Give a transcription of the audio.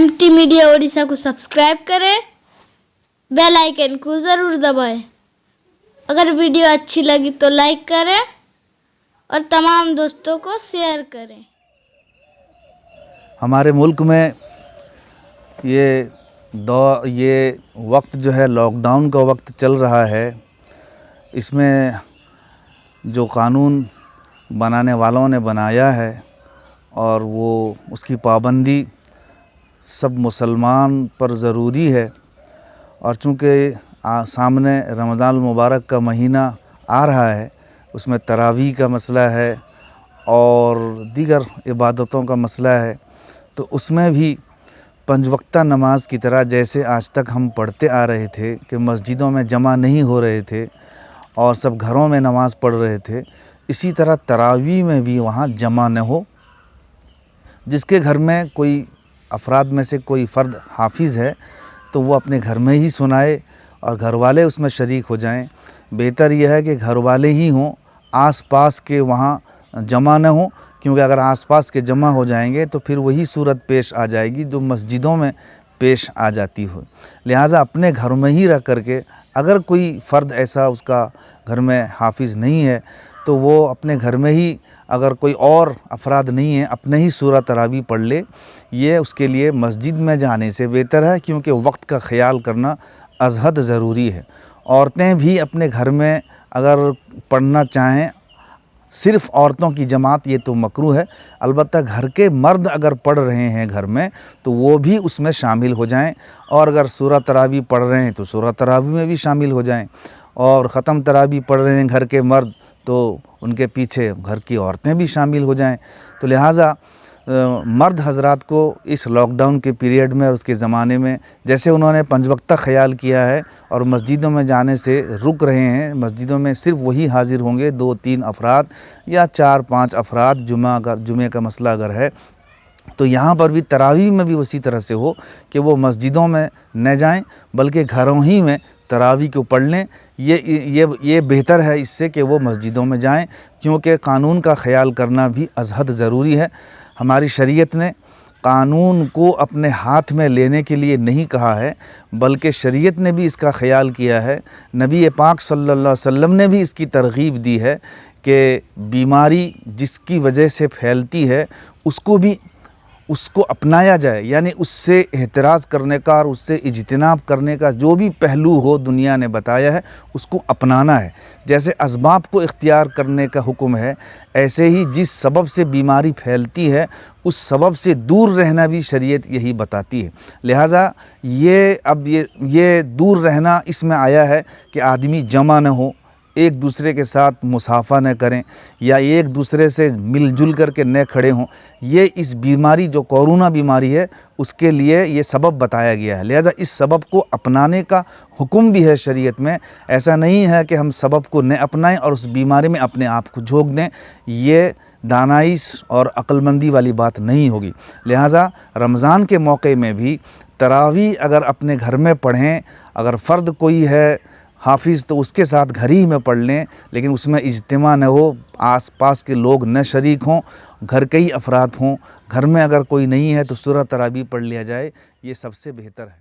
MT media Odisha को subscribe करें, bell icon को ज़रूर दबाएं। अगर वीडियो अच्छी लगी तो लाइक करें और तमाम दोस्तों को शेयर करें। हमारे मुल्क में ये वक्त जो है लॉकडाउन का वक्त चल रहा है, इसमें जो कानून बनाने वालों ने बनाया है और वो उसकी पाबंदी सब मुसलमान पर ज़रूरी है। और चूँकि सामने रमज़ान मुबारक का महीना आ रहा है, उसमें तरावी का मसला है और दीगर इबादतों का मसला है, तो उसमें भी पंज वक्ता नमाज की तरह जैसे आज तक हम पढ़ते आ रहे थे कि मस्जिदों में जमा नहीं हो रहे थे और सब घरों में नमाज पढ़ रहे थे, इसी तरह तरावी में भी वहाँ जमा न हो। जिसके घर में कोई अफराद में से कोई फ़र्द हाफिज़ है तो वो अपने घर में ही सुनाए और घर वाले उसमें शरीक हो जाएं। बेहतर यह है कि घर वाले ही हों, आस पास के वहाँ जमा न हो, क्योंकि अगर आसपास के जमा हो जाएंगे तो फिर वही सूरत पेश आ जाएगी जो मस्जिदों में पेश आ जाती हो। लिहाजा अपने घर में ही रह करके अगर कोई फ़र्द ऐसा उसका घर में हाफिज़ नहीं है तो वो अपने घर में ही, अगर कोई और अफराद नहीं है, अपने ही सूरह तरावी पढ़ ले। ये उसके लिए मस्जिद में जाने से बेहतर है, क्योंकि वक्त का ख्याल करना अज़हद ज़रूरी है। औरतें भी अपने घर में अगर पढ़ना चाहें, सिर्फ़ औरतों की जमात ये तो मकरूह है। अलबत्ता घर के मर्द अगर पढ़ रहे हैं घर में तो वो भी उसमें शामिल हो जाएं, और अगर सूरह तरावी पढ़ रहे हैं तो सूरह तरावी में भी शामिल हो जाएं, और ख़त्म तरावी पढ़ रहे हैं घर के मर्द तो उनके पीछे घर की औरतें भी शामिल हो जाएं। तो लिहाजा मर्द हजरात को इस लॉकडाउन के पीरियड में और उसके ज़माने में जैसे उन्होंने पंज वक्ता ख़याल किया है और मस्जिदों में जाने से रुक रहे हैं, मस्जिदों में सिर्फ वही हाज़िर होंगे 2-3 अफराद या 4-5 अफराद, जुमे का मसला अगर है तो यहाँ पर भी तरावी में भी उसी तरह से हो कि वो मस्जिदों में न जाएं बल्कि घरों ही में तरावी को पढ़ लें। ये बेहतर है इससे कि वो मस्जिदों में जाएं, क्योंकि कानून का ख्याल करना भी अज़हद ज़रूरी है। हमारी शरीयत ने कानून को अपने हाथ में लेने के लिए नहीं कहा है, बल्कि शरीयत ने भी इसका ख्याल किया है। नबी पाक सल्लल्लाहु अलैहि वसल्लम ने भी इसकी तरगीब दी है कि बीमारी जिसकी वजह से फैलती है उसको अपनाया जाए, यानी उससे एहतराज़ करने का और उससे इज्तिनाब करने का जो भी पहलू हो दुनिया ने बताया है उसको अपनाना है। जैसे असबाब को इख्तियार करने का हुक्म है, ऐसे ही जिस सबब से बीमारी फैलती है उस सबब से दूर रहना भी शरीयत यही बताती है। लिहाजा ये दूर रहना इसमें आया है कि आदमी जमा न हो, एक दूसरे के साथ मुसाफा न करें या एक दूसरे से मिलजुल करके न खड़े हों। ये इस बीमारी जो कोरोना बीमारी है उसके लिए ये सबब बताया गया है। लिहाजा इस सबब को अपनाने का हुक्म भी है शरीयत में। ऐसा नहीं है कि हम सबब को न अपनाएं और उस बीमारी में अपने आप को झोंक दें, ये दानाई और अक्लमंदी वाली बात नहीं होगी। लिहाजा रमज़ान के मौके में भी तरावी अगर अपने घर में पढ़ें, अगर फ़र्द कोई है हाफिज़ तो उसके साथ घर ही में पढ़ लें, लेकिन उसमें इज्तिमा न हो, आस पास के लोग न शरीक हों, घर के ही अफराद हों। घर में अगर कोई नहीं है तो सूरह तरावी पढ़ लिया जाए, ये सबसे बेहतर है।